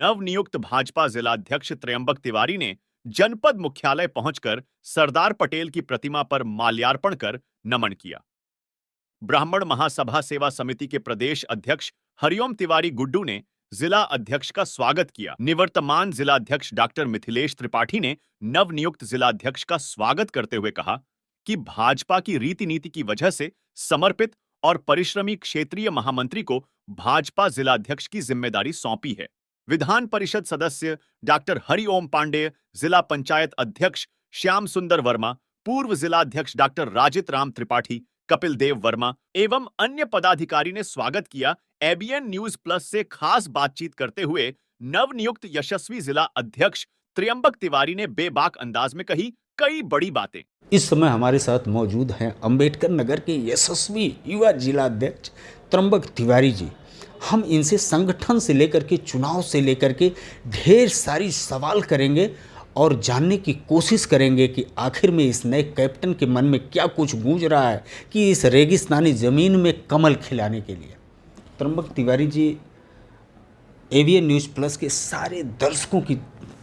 नवनियुक्त भाजपा जिलाध्यक्ष त्र्यंबक तिवारी ने जनपद मुख्यालय पहुंचकर सरदार पटेल की प्रतिमा पर माल्यार्पण कर नमन किया। ब्राह्मण महासभा सेवा समिति के प्रदेश अध्यक्ष हरिओम तिवारी गुड्डू ने जिला अध्यक्ष का स्वागत किया। निवर्तमान जिलाध्यक्ष डॉक्टर मिथिलेश त्रिपाठी ने नवनियुक्त जिलाध्यक्ष का स्वागत करते हुए कहा कि भाजपा की रीति नीति की वजह से समर्पित और परिश्रमी क्षेत्रीय महामंत्री को भाजपा जिलाध्यक्ष की जिम्मेदारी सौंपी है। विधान परिषद सदस्य डॉक्टर हरिओम पांडेय, जिला पंचायत अध्यक्ष श्याम सुंदर वर्मा, पूर्व जिलाध्यक्ष डॉक्टर राजित राम त्रिपाठी, कपिल देव वर्मा एवं अन्य पदाधिकारी ने स्वागत किया। एबीएन न्यूज प्लस से खास बातचीत करते हुए नवनियुक्त यशस्वी जिला अध्यक्ष त्र्यंबक तिवारी ने बेबाक अंदाज में कही कई बड़ी बातें। इस समय हमारे साथ मौजूद हैं अंबेडकर नगर के यशस्वी युवा जिलाध्यक्ष त्र्यंबक तिवारी जी। हम इनसे संगठन से लेकर के चुनाव से लेकर के ढेर सारी सवाल करेंगे और जानने की कोशिश करेंगे कि आखिर में इस नए कैप्टन के मन में क्या कुछ गूंज रहा है कि इस रेगिस्तानी ज़मीन में कमल खिलाने के लिए। Trimbak Tiwari ji, ABN news plus के सारे दर्शकों की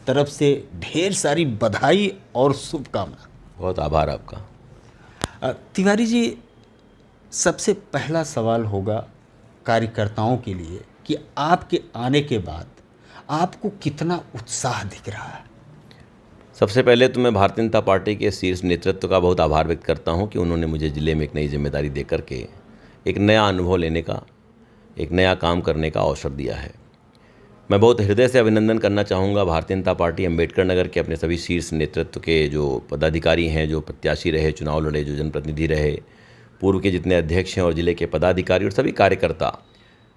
तरफ से ढेर सारी बधाई और शुभकामना। बहुत आभार आपका। तिवारी जी, सबसे पहला सवाल होगा कार्यकर्ताओं के लिए कि आपके आने के बाद आपको कितना उत्साह दिख रहा है। सबसे पहले तो मैं भारतीय जनता पार्टी के शीर्ष नेतृत्व का बहुत आभार व्यक्त करता हूं कि उन्होंने मुझे ज़िले में एक नई जिम्मेदारी देकर के एक नया अनुभव लेने का, एक नया काम करने का अवसर दिया है। मैं बहुत हृदय से अभिनंदन करना चाहूँगा भारतीय जनता पार्टी अंबेडकर नगर के अपने सभी शीर्ष नेतृत्व के जो पदाधिकारी हैं, जो प्रत्याशी रहे, चुनाव लड़े, जो जनप्रतिनिधि रहे, पूर्व के जितने अध्यक्ष हैं और ज़िले के पदाधिकारी और सभी कार्यकर्ता।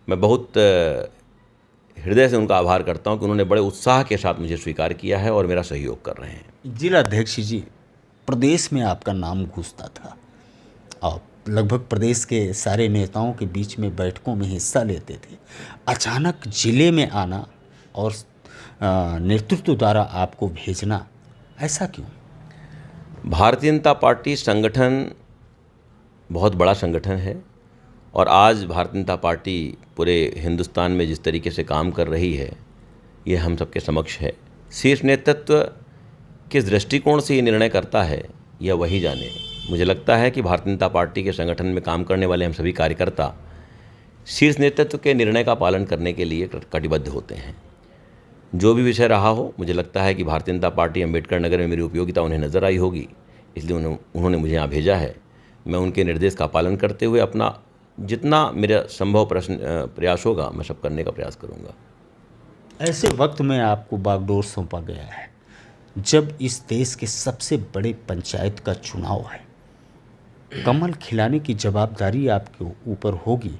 मैं बहुत हृदय से उनका आभार करता हूं कि उन्होंने बड़े उत्साह के साथ मुझे स्वीकार किया है और मेरा सहयोग कर रहे हैं। जिलाध्यक्ष जी, प्रदेश में आपका नाम गूंजता था। आप लगभग प्रदेश के सारे नेताओं के बीच में बैठकों में हिस्सा लेते थे। अचानक जिले में आना और नेतृत्व द्वारा आपको भेजना, ऐसा क्यों? भारतीय जनता पार्टी संगठन बहुत बड़ा संगठन है और आज भारतीय जनता पार्टी पूरे हिंदुस्तान में जिस तरीके से काम कर रही है, ये हम सबके समक्ष है। शीर्ष नेतृत्व किस दृष्टिकोण से ये निर्णय करता है, यह वही जाने। मुझे लगता है कि भारतीय जनता पार्टी के संगठन में काम करने वाले हम सभी कार्यकर्ता शीर्ष नेतृत्व के निर्णय का पालन करने के लिए कटिबद्ध होते हैं। जो भी विषय रहा हो, मुझे लगता है कि भारतीय जनता पार्टी अंबेडकर नगर में मेरी उपयोगिता उन्हें नज़र आई होगी, इसलिए उन्होंने मुझे यहाँ भेजा है। मैं उनके निर्देश का पालन करते हुए अपना जितना मेरा संभव प्रयास होगा, मैं सब करने का प्रयास करूँगा। ऐसे वक्त में आपको बागडोर सौंपा गया है जब इस देश के सबसे बड़े पंचायत का चुनाव है। कमल खिलाने की जवाबदारी आपके ऊपर होगी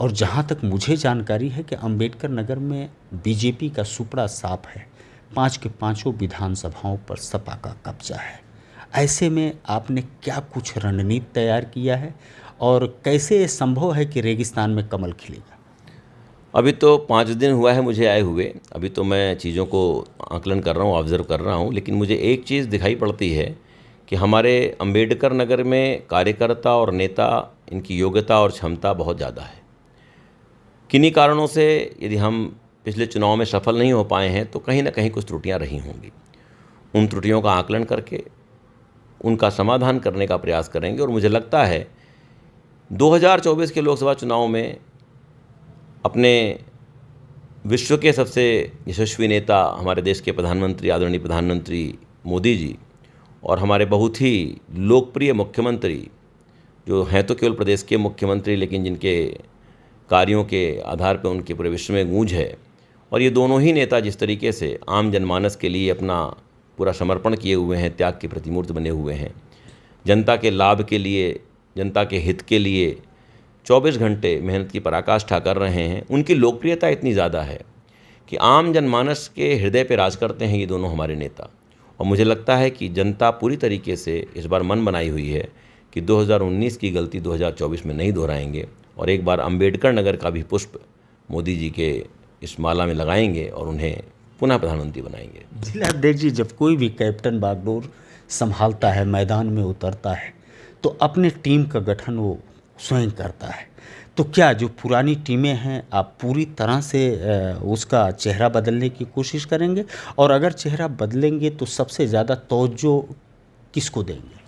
और जहाँ तक मुझे जानकारी है कि अंबेडकर नगर में बीजेपी का सुपड़ा साफ है। 5 के 5 विधानसभाओं पर सपा का कब्जा है। ऐसे में आपने क्या कुछ रणनीति तैयार किया है और कैसे ये संभव है कि रेगिस्तान में कमल खिलेगा? अभी तो 5 दिन हुआ है मुझे आए हुए। अभी तो मैं चीज़ों को आकलन कर रहा हूँ, ऑब्ज़र्व कर रहा हूँ। लेकिन मुझे एक चीज़ दिखाई पड़ती है कि हमारे अंबेडकर नगर में कार्यकर्ता और नेता, इनकी योग्यता और क्षमता बहुत ज़्यादा है। किन्हीं कारणों से यदि हम पिछले चुनाव में सफल नहीं हो पाए हैं तो कहीं ना कहीं कुछ त्रुटियां रही होंगी। उन त्रुटियों का आकलन करके उनका समाधान करने का प्रयास करेंगे और मुझे लगता है 2024 के लोकसभा चुनाव में अपने विश्व के सबसे यशस्वी नेता, हमारे देश के प्रधानमंत्री, आदरणीय प्रधानमंत्री मोदी जी, और हमारे बहुत ही लोकप्रिय मुख्यमंत्री जो हैं तो केवल प्रदेश के मुख्यमंत्री, लेकिन जिनके कार्यों के आधार पर उनके पूरे विश्व में गूंज है, और ये दोनों ही नेता जिस तरीके से आम जनमानस के लिए अपना पूरा समर्पण किए हुए हैं, त्याग की प्रतिमूर्ति बने हुए हैं, जनता के लाभ के लिए, जनता के हित के लिए 24 घंटे मेहनत की पराकाष्ठा कर रहे हैं। उनकी लोकप्रियता इतनी ज़्यादा है कि आम जनमानस के हृदय पर राज करते हैं ये दोनों हमारे नेता। और मुझे लगता है कि जनता पूरी तरीके से इस बार मन बनाई हुई है कि 2019 की गलती 2024 में नहीं दोहराएंगे और एक बार अंबेडकर नगर का भी पुष्प मोदी जी के इस माला में लगाएंगे और उन्हें पुनः प्रधानमंत्री बनाएंगे। जिलाध्यक्ष जी, जब कोई भी कैप्टन बागडोर संभालता है, मैदान में उतरता है, तो अपने टीम का गठन वो स्वयं करता है। तो क्या जो पुरानी टीमें हैं आप पूरी तरह से उसका चेहरा बदलने की कोशिश करेंगे, और अगर चेहरा बदलेंगे तो सबसे ज़्यादा तवज्जो किसको देंगे?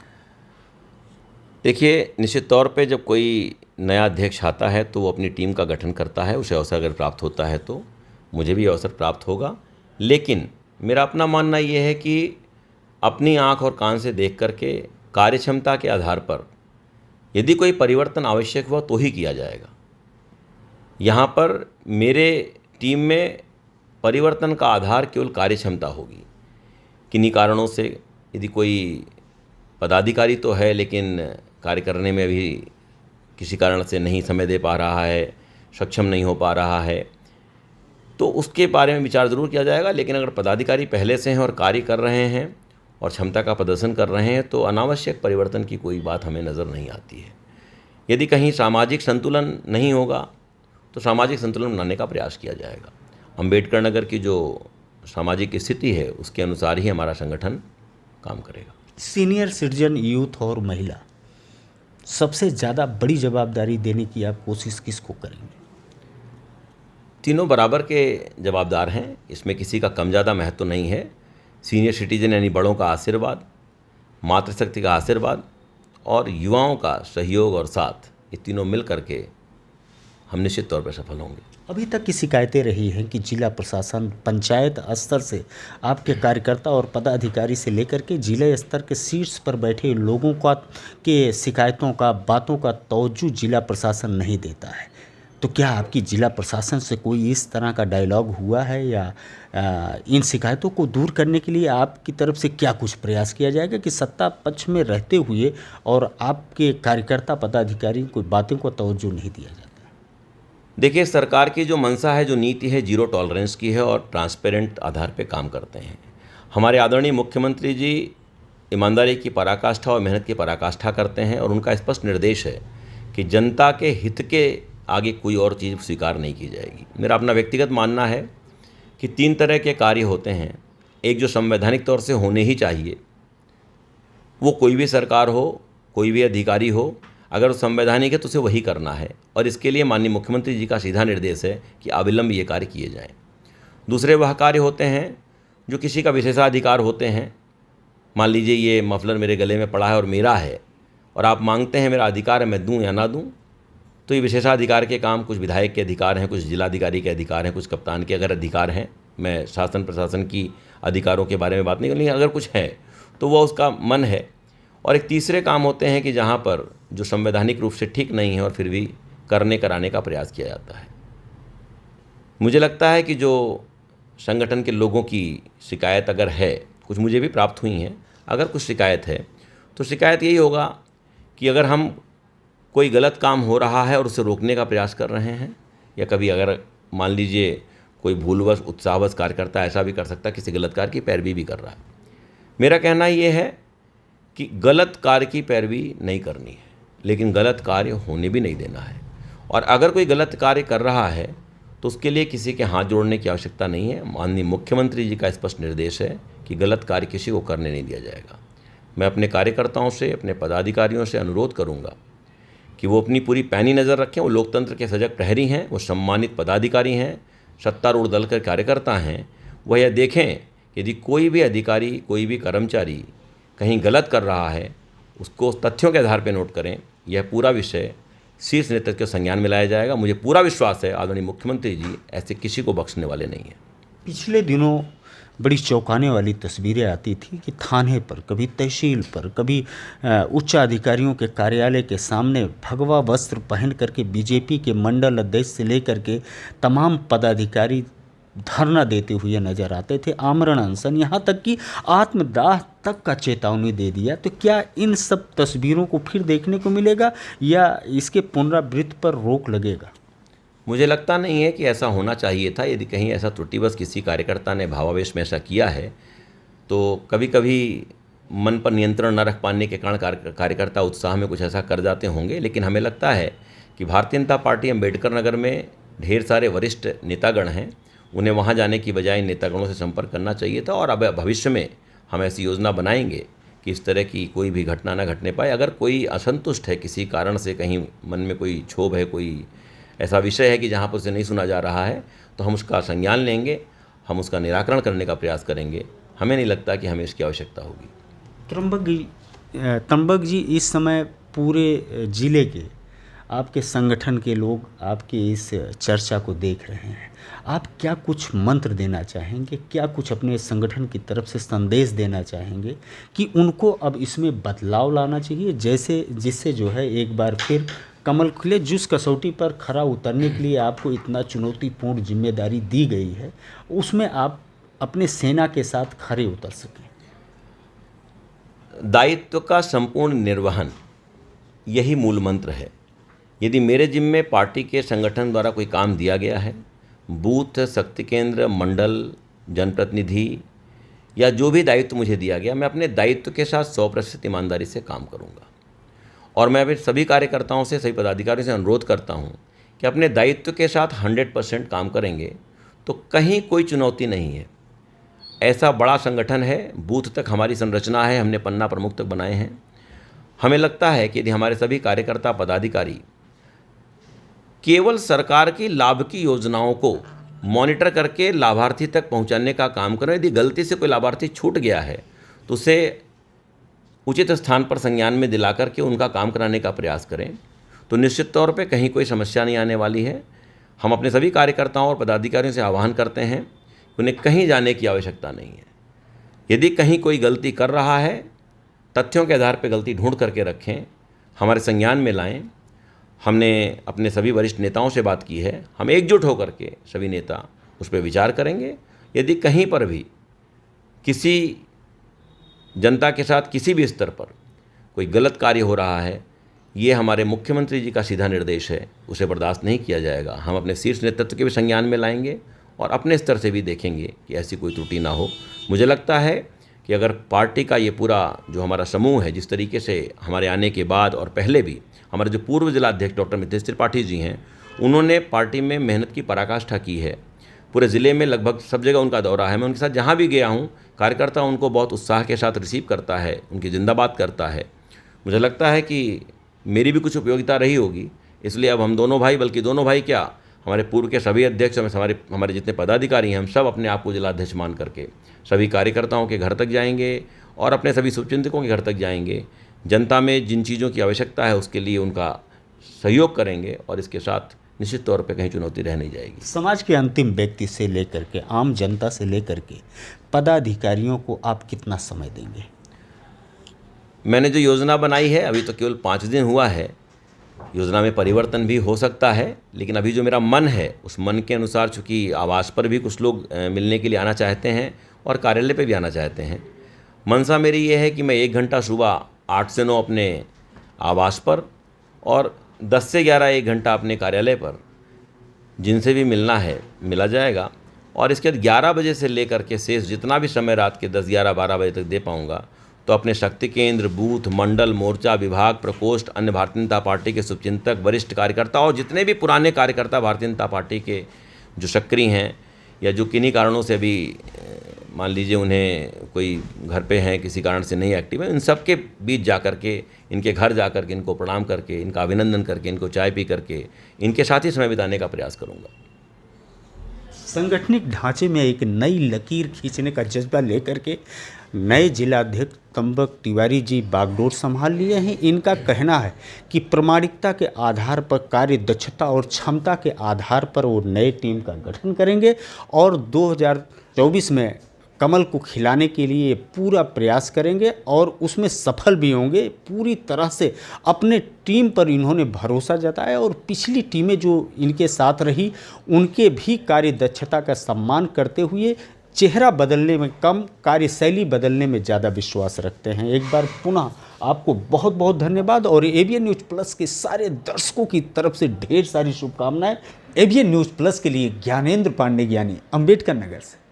देखिए, निश्चित तौर पे जब कोई नया अध्यक्ष आता है तो वो अपनी टीम का गठन करता है, उसे अवसर अगर प्राप्त होता है तो मुझे भी अवसर प्राप्त होगा। लेकिन मेरा अपना मानना ये है कि अपनी आँख और कान से देख कर के कार्यक्षमता के आधार पर यदि कोई परिवर्तन आवश्यक हुआ तो ही किया जाएगा। यहाँ पर मेरे टीम में परिवर्तन का आधार केवल कार्यक्षमता होगी। किन्हीं कारणों से यदि कोई पदाधिकारी तो है लेकिन कार्य करने में भी किसी कारण से नहीं समय दे पा रहा है, सक्षम नहीं हो पा रहा है, तो उसके बारे में विचार ज़रूर किया जाएगा। लेकिन अगर पदाधिकारी पहले से हैं और कार्य कर रहे हैं और क्षमता का प्रदर्शन कर रहे हैं तो अनावश्यक परिवर्तन की कोई बात हमें नज़र नहीं आती है। यदि कहीं सामाजिक संतुलन नहीं होगा तो सामाजिक संतुलन बनाने का प्रयास किया जाएगा। अंबेडकर नगर की जो सामाजिक स्थिति है उसके अनुसार ही हमारा संगठन काम करेगा। सीनियर सिटीजन, यूथ और महिला, सबसे ज़्यादा बड़ी जवाबदारी देने की आप कोशिश किसको करेंगे? तीनों बराबर के जवाबदार हैं, इसमें किसी का कम ज़्यादा महत्व नहीं है। सीनियर सिटीजन यानी बड़ों का आशीर्वाद, मातृशक्ति का आशीर्वाद और युवाओं का सहयोग और साथ, ये तीनों मिल करके हम निश्चित तौर पर सफल होंगे। अभी तक की शिकायतें रही हैं कि जिला प्रशासन पंचायत स्तर से आपके कार्यकर्ता और पदाधिकारी से लेकर के जिला स्तर के शीर्ष पर बैठे लोगों का के शिकायतों का, बातों का तवज्जो जिला प्रशासन नहीं देता है। तो क्या आपकी जिला प्रशासन से कोई इस तरह का डायलॉग हुआ है, या इन शिकायतों को दूर करने के लिए आपकी तरफ से क्या कुछ प्रयास किया जाएगा कि सत्ता पक्ष में रहते हुए और आपके कार्यकर्ता पदाधिकारी को बातों को तवज्जो नहीं दिया जाता? देखिए, सरकार की जो मंशा है, जो नीति है, जीरो टॉलरेंस की है और ट्रांसपेरेंट आधार पे काम करते हैं। हमारे आदरणीय मुख्यमंत्री जी ईमानदारी की पराकाष्ठा और मेहनत की पराकाष्ठा करते हैं और उनका स्पष्ट निर्देश है कि जनता के हित के आगे कोई और चीज़ स्वीकार नहीं की जाएगी। मेरा अपना व्यक्तिगत मानना है कि 3 तरह के कार्य होते हैं। एक जो संवैधानिक तौर से होने ही चाहिए, वो कोई भी सरकार हो, कोई भी अधिकारी हो, अगर वो संवैधानिक है तो उसे वही करना है और इसके लिए माननीय मुख्यमंत्री जी का सीधा निर्देश है कि अविलंब ये कार्य किए जाएं। दूसरे वह कार्य होते हैं जो किसी का विशेषाधिकार होते हैं। मान लीजिए ये मफलर मेरे गले में पड़ा है और मेरा है और आप मांगते हैं, मेरा अधिकार है, मैं दूं या ना दूं, तो ये विशेषाधिकार के काम कुछ विधायक के अधिकार हैं, कुछ जिलाधिकारी के अधिकार हैं, कुछ कप्तान के अगर अधिकार हैं। मैं शासन प्रशासन की अधिकारों के बारे में बात नहीं कर, लेकिन अगर कुछ है तो वह उसका मन है। और एक तीसरे काम होते हैं कि जहाँ पर जो संवैधानिक रूप से ठीक नहीं है और फिर भी कराने का प्रयास किया जाता है। मुझे लगता है कि जो संगठन के लोगों की शिकायत अगर है, कुछ मुझे भी प्राप्त हुई हैं, अगर कुछ शिकायत है तो शिकायत यही होगा कि अगर हम कोई गलत काम हो रहा है और उसे रोकने का प्रयास कर रहे हैं, या कभी अगर मान लीजिए कोई भूलवश उत्साहवश कार्यकर्ता ऐसा भी कर सकता है किसी गलत कार्य की पैरवी भी कर रहा है। मेरा कहना ये है कि गलत कार्य की पैरवी नहीं करनी है, लेकिन गलत कार्य होने भी नहीं देना है। और अगर कोई गलत कार्य कर रहा है तो उसके लिए किसी के हाथ जोड़ने की आवश्यकता नहीं है। माननीय मुख्यमंत्री जी का स्पष्ट निर्देश है कि गलत कार्य किसी को करने नहीं दिया जाएगा। मैं अपने कार्यकर्ताओं से, अपने पदाधिकारियों से अनुरोध करूंगा कि वो अपनी पूरी पैनी नज़र रखें। वो लोकतंत्र के सजग प्रहरी हैं, वो सम्मानित पदाधिकारी हैं, सत्तारूढ़ दल के कार्यकर्ता हैं। वह यह देखें कि यदि कोई भी अधिकारी, कोई भी कर्मचारी कहीं गलत कर रहा है, उसको तथ्यों के आधार पर नोट करें। यह पूरा विषय शीर्ष नेतृत्व के संज्ञान में लाया जाएगा। मुझे पूरा विश्वास है आदरणीय मुख्यमंत्री जी ऐसे किसी को बख्शने वाले नहीं हैं। पिछले दिनों बड़ी चौंकाने वाली तस्वीरें आती थी कि थाने पर, कभी तहसील पर, कभी उच्च अधिकारियों के कार्यालय के सामने भगवा वस्त्र पहन करके बीजेपी के मंडल अध्यक्ष से लेकर के तमाम पदाधिकारी धरना देते हुए नजर आते थे, आमरण अनशन, यहाँ तक कि आत्मदाह तक का चेतावनी दे दिया। तो क्या इन सब तस्वीरों को फिर देखने को मिलेगा या इसके पुनरावृत्ति पर रोक लगेगा? मुझे लगता नहीं है कि ऐसा होना चाहिए था। यदि कहीं ऐसा त्रुटिवश किसी कार्यकर्ता ने भावावेश में ऐसा किया है तो कभी कभी मन पर नियंत्रण न रख पाने के कारण कार्यकर्ता उत्साह में कुछ ऐसा कर जाते होंगे। लेकिन हमें लगता है कि भारतीय जनता पार्टी अम्बेडकर नगर में ढेर सारे वरिष्ठ नेतागण हैं, उन्हें वहाँ जाने की बजाय नेतागणों से संपर्क करना चाहिए था। और अब भविष्य में हम ऐसी योजना बनाएंगे कि इस तरह की कोई भी घटना ना घटने पाए। अगर कोई असंतुष्ट है किसी कारण से, कहीं मन में कोई क्षोभ है, कोई ऐसा विषय है कि जहाँ पर उसे नहीं सुना जा रहा है, तो हम उसका संज्ञान लेंगे, हम उसका निराकरण करने का प्रयास करेंगे। हमें नहीं लगता कि हमें इसकी आवश्यकता होगी। त्र्यंबक जी, इस समय पूरे जिले के आपके संगठन के लोग आपके इस चर्चा को देख रहे हैं। आप क्या कुछ मंत्र देना चाहेंगे, क्या कुछ अपने संगठन की तरफ से संदेश देना चाहेंगे कि उनको अब इसमें बदलाव लाना चाहिए, जिससे जो है एक बार फिर कमल खुले? जिस कसौटी पर खरा उतरने के लिए आपको इतना चुनौतीपूर्ण जिम्मेदारी दी गई है, उसमें आप अपने सेना के साथ खरे उतर सकें। दायित्व का संपूर्ण निर्वहन, यही मूल मंत्र है। यदि मेरे जिम्मे पार्टी के संगठन द्वारा कोई काम दिया गया है, बूथ, शक्ति केंद्र, मंडल, जनप्रतिनिधि या जो भी दायित्व मुझे दिया गया, मैं अपने दायित्व के साथ 100% ईमानदारी से काम करूंगा। और मैं अभी सभी कार्यकर्ताओं से, सभी पदाधिकारियों से अनुरोध करता हूं कि अपने दायित्व के साथ 100% काम करेंगे तो कहीं कोई चुनौती नहीं है। ऐसा बड़ा संगठन है, बूथ तक हमारी संरचना है, हमने पन्ना प्रमुख तक बनाए हैं। हमें लगता है कि यदि हमारे सभी कार्यकर्ता, पदाधिकारी केवल सरकार की लाभ की योजनाओं को मॉनिटर करके लाभार्थी तक पहुंचाने का काम करें, यदि गलती से कोई लाभार्थी छूट गया है तो उसे उचित स्थान पर संज्ञान में दिला करके उनका काम कराने का प्रयास करें, तो निश्चित तौर पे कहीं कोई समस्या नहीं आने वाली है। हम अपने सभी कार्यकर्ताओं और पदाधिकारियों से आह्वान करते हैं कि उन्हें कहीं जाने की आवश्यकता नहीं है। यदि कहीं कोई गलती कर रहा है, तथ्यों के आधार पर गलती ढूंढ करके रखें, हमारे संज्ञान में लाएं। हमने अपने सभी वरिष्ठ नेताओं से बात की है, हम एकजुट होकर के सभी नेता उस पर विचार करेंगे। यदि कहीं पर भी किसी जनता के साथ किसी भी स्तर पर कोई गलत कार्य हो रहा है, ये हमारे मुख्यमंत्री जी का सीधा निर्देश है, उसे बर्दाश्त नहीं किया जाएगा। हम अपने शीर्ष नेतृत्व के भी संज्ञान में लाएंगे और अपने स्तर से भी देखेंगे कि ऐसी कोई त्रुटि ना हो। मुझे लगता है कि अगर पार्टी का ये पूरा जो हमारा समूह है, जिस तरीके से हमारे आने के बाद और पहले भी हमारे जो पूर्व जिलाध्यक्ष डॉक्टर मिथिलेश त्रिपाठी जी हैं, उन्होंने पार्टी में मेहनत की पराकाष्ठा की है। पूरे ज़िले में लगभग सब जगह उनका दौरा है। मैं उनके साथ जहाँ भी गया हूँ, कार्यकर्ता उनको बहुत उत्साह के साथ रिसीव करता है, उनकी जिंदाबाद करता है। मुझे लगता है कि मेरी भी कुछ उपयोगिता रही होगी, इसलिए अब हम दोनों भाई, बल्कि दोनों भाई क्या, हमारे पूर्व के सभी अध्यक्ष, हमारे जितने पदाधिकारी हैं, हम सब अपने आप को जिलाध्यक्ष मान करके सभी कार्यकर्ताओं के घर तक जाएंगे और अपने सभी शुभचिंतकों के घर तक जाएंगे। जनता में जिन चीज़ों की आवश्यकता है उसके लिए उनका सहयोग करेंगे और इसके साथ निश्चित तौर पे कहीं चुनौती रह नहीं जाएगी। समाज के अंतिम व्यक्ति से लेकर के आम जनता से लेकर के पदाधिकारियों को आप कितना समय देंगे? मैंने जो योजना बनाई है, अभी तो केवल 5 दिन हुआ है, योजना में परिवर्तन भी हो सकता है, लेकिन अभी जो मेरा मन है उस मन के अनुसार, चूँकि आवास पर भी कुछ लोग मिलने के लिए आना चाहते हैं और कार्यालय पे भी आना चाहते हैं, मनसा मेरी ये है कि मैं 1 घंटा सुबह 8 से 9 अपने आवास पर और 10 से 11 1 घंटा अपने कार्यालय पर, जिनसे भी मिलना है मिला जाएगा। और इसके बाद 11 बजे से लेकर के शेष जितना भी समय रात के 10, 11, 12 बजे तक दे पाऊँगा, तो अपने शक्ति केंद्र, बूथ, मंडल, मोर्चा, विभाग, प्रकोष्ठ, अन्य भारतीय जनता पार्टी के शुभचिंतक, वरिष्ठ कार्यकर्ता और जितने भी पुराने कार्यकर्ता भारतीय जनता पार्टी के जो सक्रिय हैं या जो किन्हीं कारणों से अभी मान लीजिए उन्हें कोई घर पे हैं, किसी कारण से नहीं एक्टिव है, इन सब के बीच जा कर के, इनके घर जा कर के, इनको प्रणाम करके, इनका अभिनंदन करके, इनको चाय पी करके, इनके साथ ही समय बिताने का प्रयास करूँगा। सांगठनिक ढांचे में एक नई लकीर खींचने का जज्बा लेकर के नए जिलाध्यक्ष त्र्यंबक तिवारी जी बागडोर संभाल लिए हैं। इनका कहना है कि प्रामाणिकता के आधार पर, कार्य दक्षता और क्षमता के आधार पर वो नए टीम का गठन करेंगे और 2024 में कमल को खिलाने के लिए पूरा प्रयास करेंगे और उसमें सफल भी होंगे। पूरी तरह से अपने टीम पर इन्होंने भरोसा जताया और पिछली टीमें जो इनके साथ रही उनके भी कार्य दक्षता का सम्मान करते हुए चेहरा बदलने में कम, कार्यशैली बदलने में ज़्यादा विश्वास रखते हैं। एक बार पुनः आपको बहुत बहुत धन्यवाद और एबीएन न्यूज़ प्लस के सारे दर्शकों की तरफ से ढेर सारी शुभकामनाएं। एबीएन न्यूज़ प्लस के लिए ज्ञानेंद्र पांडे, ज्ञानी, अम्बेडकर नगर से।